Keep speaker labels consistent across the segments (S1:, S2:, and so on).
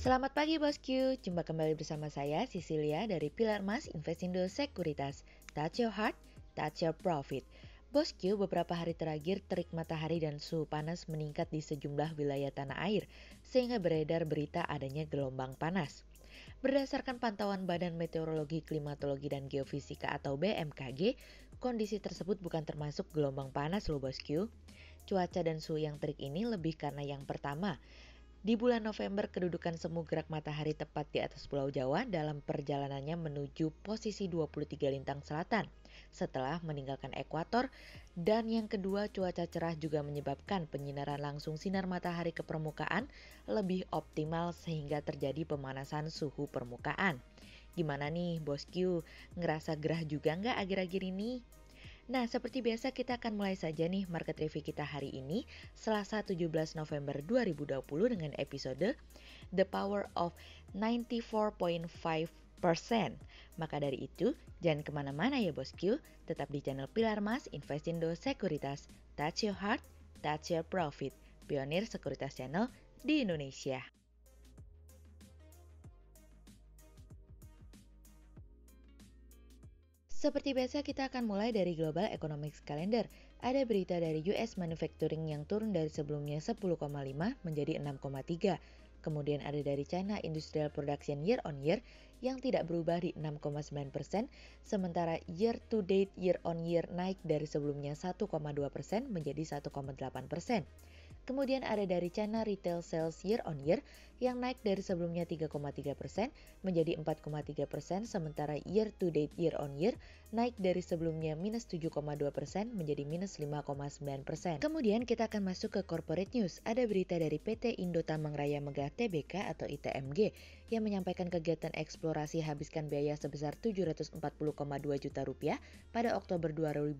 S1: Selamat pagi bosku, jumpa kembali bersama saya Cecilia dari Pilar Mas Investindo Sekuritas. Touch your heart, touch your profit. Bosku, beberapa hari terakhir terik matahari dan suhu panas meningkat di sejumlah wilayah tanah air, sehingga beredar berita adanya gelombang panas. Berdasarkan pantauan Badan Meteorologi, Klimatologi, dan Geofisika atau BMKG, kondisi tersebut bukan termasuk gelombang panas loh bosku. Cuaca dan suhu yang terik ini lebih karena yang pertama, di bulan November, kedudukan semu gerak matahari tepat di atas Pulau Jawa dalam perjalanannya menuju posisi 23 lintang selatan setelah meninggalkan ekuator. Dan yang kedua, cuaca cerah juga menyebabkan penyinaran langsung sinar matahari ke permukaan lebih optimal sehingga terjadi pemanasan suhu permukaan. Gimana nih bosku, ngerasa gerah juga nggak akhir-akhir ini? Nah, seperti biasa kita akan mulai saja nih market review kita hari ini, Selasa 17 November 2020 dengan episode The Power of 94.5%. Maka dari itu, jangan kemana-mana ya bosku, tetap di channel Pilar Mas Investindo Sekuritas. Touch your heart, touch your profit. Pionir Sekuritas Channel di Indonesia. Seperti biasa kita akan mulai dari Global Economics Calendar. Ada berita dari US Manufacturing yang turun dari sebelumnya 10,5 menjadi 6,3. Kemudian ada dari China Industrial Production Year on Year yang tidak berubah di 6,9%, sementara year to date year on year naik dari sebelumnya 1,2% menjadi 1,8%. Kemudian ada dari China Retail Sales Year on Year yang naik dari sebelumnya 3,3% menjadi 4,3%, sementara year to date year on year naik dari sebelumnya minus 7,2% menjadi minus 5,9%. Kemudian kita akan masuk ke corporate news. Ada berita dari PT Indo Tambang Raya Megah Tbk atau ITMG yang menyampaikan kegiatan eksplorasi habiskan biaya sebesar 740,2 juta rupiah pada Oktober 2020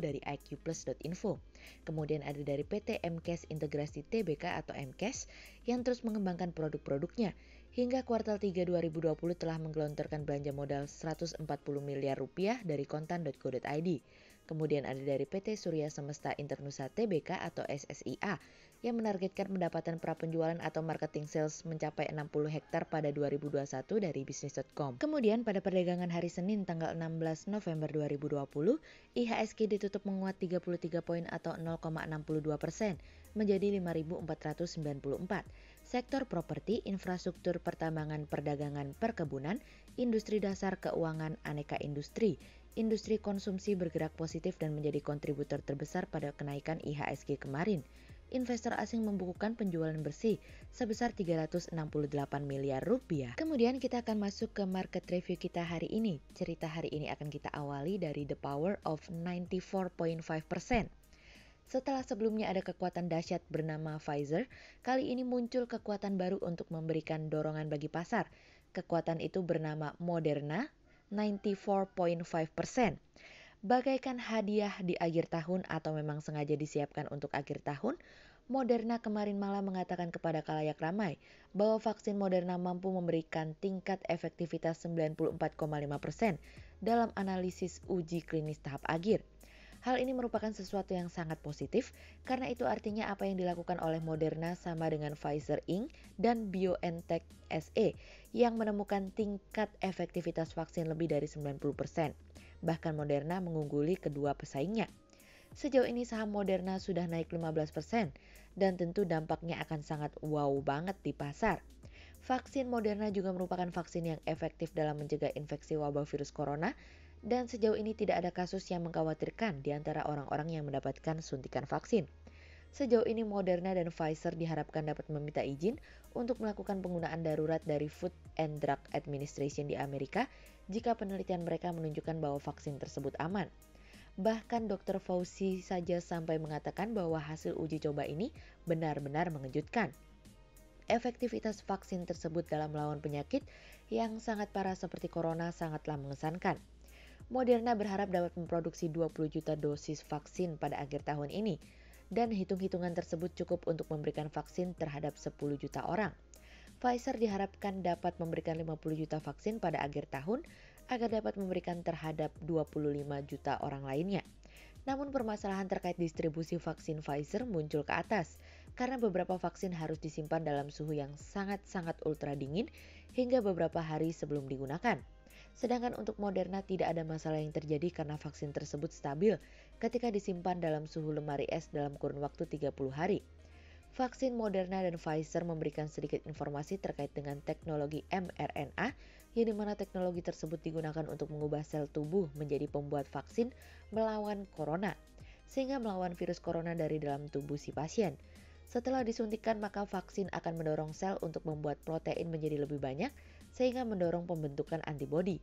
S1: dari iqplus.info. Kemudian ada dari PT MCAS Integrasi Tbk atau MCAS yang terus mengembangkan produk-produknya. Hingga kuartal 3 2020 telah menggelontorkan belanja modal 140 miliar rupiah dari kontan.co.id. Kemudian ada dari PT Surya Semesta Internusa Tbk atau SSIA yang menargetkan pendapatan prapenjualan atau marketing sales mencapai 60 hektar pada 2021 dari bisnis.com. Kemudian pada perdagangan hari Senin tanggal 16 November 2020, IHSG ditutup menguat 33 poin atau 0,62% menjadi 5.494. Sektor properti, infrastruktur, pertambangan, perdagangan, perkebunan, industri dasar, keuangan, aneka industri, industri konsumsi bergerak positif dan menjadi kontributor terbesar pada kenaikan IHSG kemarin. Investor asing membukukan penjualan bersih sebesar 368 miliar rupiah. Kemudian kita akan masuk ke market review kita hari ini. Cerita hari ini akan kita awali dari The Power of 94.5%. Setelah sebelumnya ada kekuatan dahsyat bernama Pfizer, kali ini muncul kekuatan baru untuk memberikan dorongan bagi pasar. Kekuatan itu bernama Moderna, 94.5%. Bagaikan hadiah di akhir tahun atau memang sengaja disiapkan untuk akhir tahun, Moderna kemarin malam mengatakan kepada khalayak ramai bahwa vaksin Moderna mampu memberikan tingkat efektivitas 94,5% dalam analisis uji klinis tahap akhir. Hal ini merupakan sesuatu yang sangat positif karena itu artinya apa yang dilakukan oleh Moderna sama dengan Pfizer Inc. dan BioNTech SE yang menemukan tingkat efektivitas vaksin lebih dari 90%. Bahkan Moderna mengungguli kedua pesaingnya. Sejauh ini saham Moderna sudah naik 15% dan tentu dampaknya akan sangat wow banget di pasar. Vaksin Moderna juga merupakan vaksin yang efektif dalam mencegah infeksi wabah virus corona dan sejauh ini tidak ada kasus yang mengkhawatirkan di antara orang-orang yang mendapatkan suntikan vaksin. Sejauh ini Moderna dan Pfizer diharapkan dapat meminta izin untuk melakukan penggunaan darurat dari Food and Drug Administration di Amerika jika penelitian mereka menunjukkan bahwa vaksin tersebut aman. Bahkan Dr. Fauci saja sampai mengatakan bahwa hasil uji coba ini benar-benar mengejutkan. Efektivitas vaksin tersebut dalam melawan penyakit yang sangat parah seperti corona sangatlah mengesankan. Moderna berharap dapat memproduksi 20 juta dosis vaksin pada akhir tahun ini, dan hitung-hitungan tersebut cukup untuk memberikan vaksin terhadap 10 juta orang. Pfizer diharapkan dapat memberikan 50 juta vaksin pada akhir tahun agar dapat memberikan terhadap 25 juta orang lainnya. Namun permasalahan terkait distribusi vaksin Pfizer muncul ke atas. karena beberapa vaksin harus disimpan dalam suhu yang sangat-sangat ultra dingin hingga beberapa hari sebelum digunakan. Sedangkan untuk Moderna tidak ada masalah yang terjadi karena vaksin tersebut stabil ketika disimpan dalam suhu lemari es dalam kurun waktu 30 hari. Vaksin Moderna dan Pfizer memberikan sedikit informasi terkait dengan teknologi mRNA, yang dimana teknologi tersebut digunakan untuk mengubah sel tubuh menjadi pembuat vaksin melawan corona, sehingga melawan virus corona dari dalam tubuh si pasien. Setelah disuntikan, maka vaksin akan mendorong sel untuk membuat protein menjadi lebih banyak, sehingga mendorong pembentukan antibodi.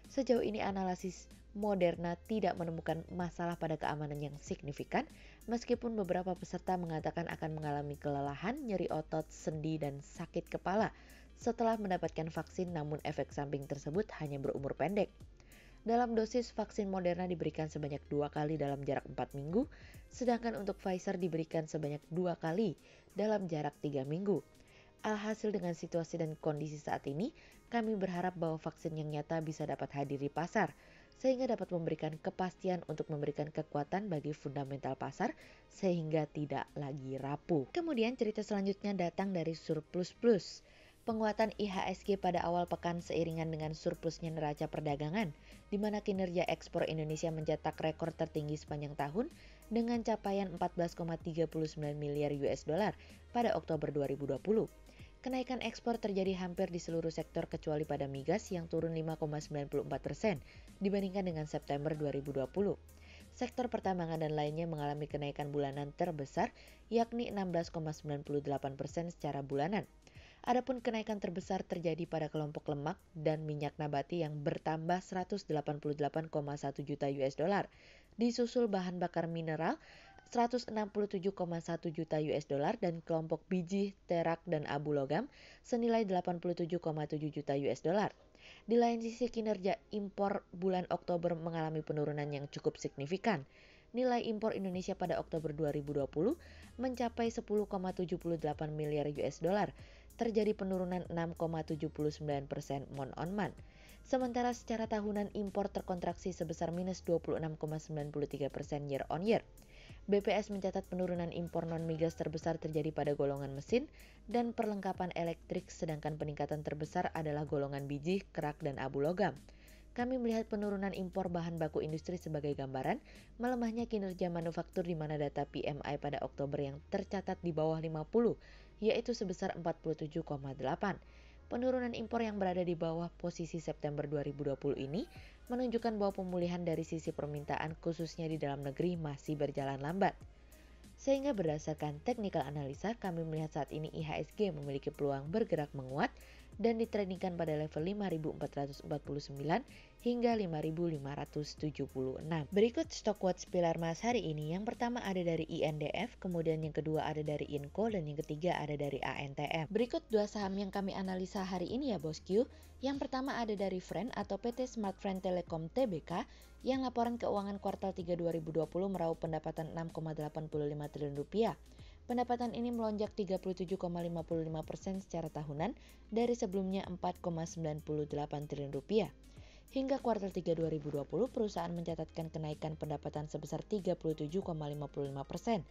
S1: Sejauh ini analisis Moderna tidak menemukan masalah pada keamanan yang signifikan, meskipun beberapa peserta mengatakan akan mengalami kelelahan, nyeri otot, sendi, dan sakit kepala setelah mendapatkan vaksin, namun efek samping tersebut hanya berumur pendek. Dalam dosis vaksin Moderna diberikan sebanyak 2 kali dalam jarak 4 minggu, sedangkan untuk Pfizer diberikan sebanyak 2 kali dalam jarak 3 minggu. Alhasil dengan situasi dan kondisi saat ini, kami berharap bahwa vaksin yang nyata bisa dapat hadir di pasar, sehingga dapat memberikan kepastian untuk memberikan kekuatan bagi fundamental pasar, sehingga tidak lagi rapuh. Kemudian cerita selanjutnya datang dari Surplus Plus. Penguatan IHSG pada awal pekan seiringan dengan surplusnya neraca perdagangan, di mana kinerja ekspor Indonesia mencetak rekor tertinggi sepanjang tahun dengan capaian 14,39 miliar US dollar pada Oktober 2020. Kenaikan ekspor terjadi hampir di seluruh sektor kecuali pada migas yang turun 5,94% dibandingkan dengan September 2020. Sektor pertambangan dan lainnya mengalami kenaikan bulanan terbesar yakni 16,98% secara bulanan. Adapun kenaikan terbesar terjadi pada kelompok lemak dan minyak nabati yang bertambah 188,1 juta US dollar, disusul bahan bakar mineral 167,1 juta US dollar dan kelompok biji, terak, dan abu logam senilai 87,7 juta US dollar. Di lain sisi kinerja impor bulan Oktober mengalami penurunan yang cukup signifikan. Nilai impor Indonesia pada Oktober 2020 mencapai 10,78 miliar US dollar, terjadi penurunan 6,79% month-on-month. Sementara secara tahunan impor terkontraksi sebesar minus 26,93% year-on-year. BPS mencatat penurunan impor non-migas terbesar terjadi pada golongan mesin dan perlengkapan elektrik, sedangkan peningkatan terbesar adalah golongan biji, kerak, dan abu logam. Kami melihat penurunan impor bahan baku industri sebagai gambaran melemahnya kinerja manufaktur di mana data PMI pada Oktober yang tercatat di bawah 50, yaitu sebesar 47,8. Penurunan impor yang berada di bawah posisi September 2020 ini menunjukkan bahwa pemulihan dari sisi permintaan khususnya di dalam negeri masih berjalan lambat. Sehingga berdasarkan technical analisa, kami melihat saat ini IHSG memiliki peluang bergerak menguat dan ditradingkan pada level 5.449 hingga 5.576. Berikut stok watch pilar emas hari ini. Yang pertama ada dari INDF, kemudian yang kedua ada dari INCO, dan yang ketiga ada dari ANTM. Berikut dua saham yang kami analisa hari ini ya bosku. Yang pertama ada dari Friend atau PT Smartfren Telecom Tbk yang laporan keuangan kuartal 3 2020 meraup pendapatan 6,85 triliun rupiah. Pendapatan ini melonjak 37,55% secara tahunan dari sebelumnya 4,98 triliun rupiah. Hingga kuartal 3 2020, perusahaan mencatatkan kenaikan pendapatan sebesar 37,55%.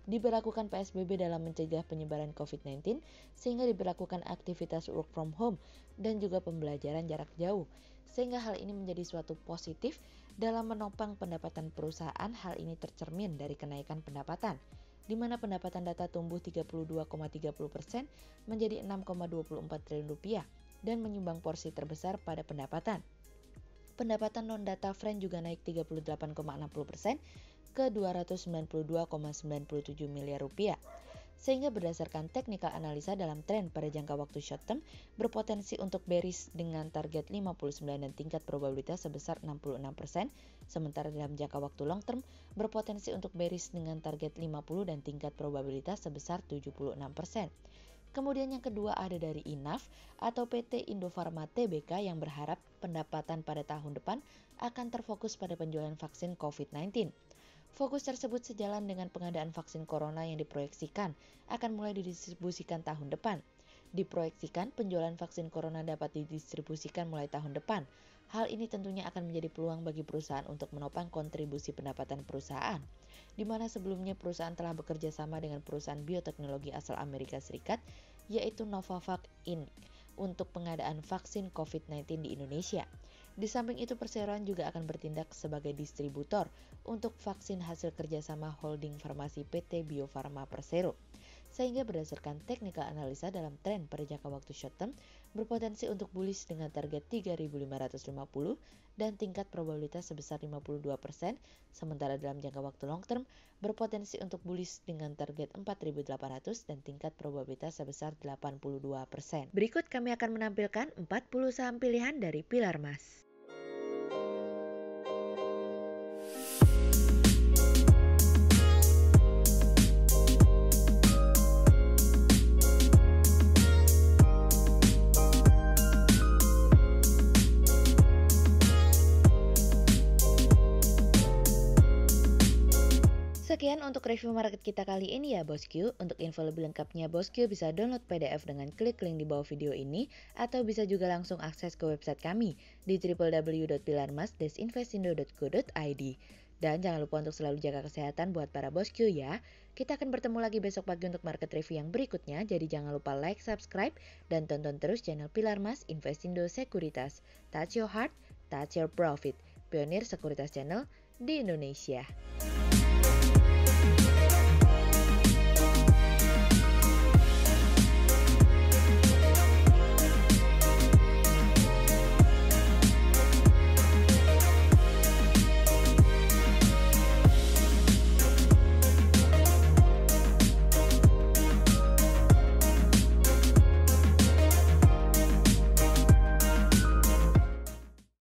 S1: Diberlakukan PSBB dalam mencegah penyebaran COVID-19, sehingga diberlakukan aktivitas work from home dan juga pembelajaran jarak jauh. Sehingga hal ini menjadi suatu positif dalam menopang pendapatan perusahaan. Hal ini tercermin dari kenaikan pendapatan, di mana pendapatan data tumbuh 32,30% menjadi 6,24 triliun rupiah dan menyumbang porsi terbesar pada pendapatan. Pendapatan non-data Friend juga naik 38,60% ke 292,97 miliar rupiah. Sehingga berdasarkan technical analisa dalam tren pada jangka waktu short term berpotensi untuk bearish dengan target 59 dan tingkat probabilitas sebesar 66%, sementara dalam jangka waktu long term berpotensi untuk bearish dengan target 50 dan tingkat probabilitas sebesar 76%. Kemudian yang kedua ada dari INAF atau PT Indofarma Tbk yang berharap pendapatan pada tahun depan akan terfokus pada penjualan vaksin COVID-19. Fokus tersebut sejalan dengan pengadaan vaksin corona yang diproyeksikan akan mulai didistribusikan tahun depan. Diproyeksikan penjualan vaksin corona dapat didistribusikan mulai tahun depan. Hal ini tentunya akan menjadi peluang bagi perusahaan untuk menopang kontribusi pendapatan perusahaan, di mana sebelumnya perusahaan telah bekerja sama dengan perusahaan bioteknologi asal Amerika Serikat, yaitu Novavax Inc., untuk pengadaan vaksin COVID-19 di Indonesia. Di samping itu, perseroan juga akan bertindak sebagai distributor untuk vaksin hasil kerjasama holding farmasi PT Bio Farma Persero. Sehingga berdasarkan technical analisa dalam tren pada jangka waktu short term, berpotensi untuk bullish dengan target 3.550 dan tingkat probabilitas sebesar 52%, sementara dalam jangka waktu long term, berpotensi untuk bullish dengan target 4.800 dan tingkat probabilitas sebesar 82%. Berikut kami akan menampilkan 40 saham pilihan dari Pilar Mas. Sekian untuk review market kita kali ini ya bosku. Untuk info lebih lengkapnya bosku bisa download PDF dengan klik link di bawah video ini, atau bisa juga langsung akses ke website kami di www.pilarmas-investindo.co.id. Dan jangan lupa untuk selalu jaga kesehatan buat para bosku ya. Kita akan bertemu lagi besok pagi untuk market review yang berikutnya, jadi jangan lupa like, subscribe, dan tonton terus channel Pilar Mas Investindo Sekuritas. Touch your heart, touch your profit. Pionir Sekuritas Channel di Indonesia.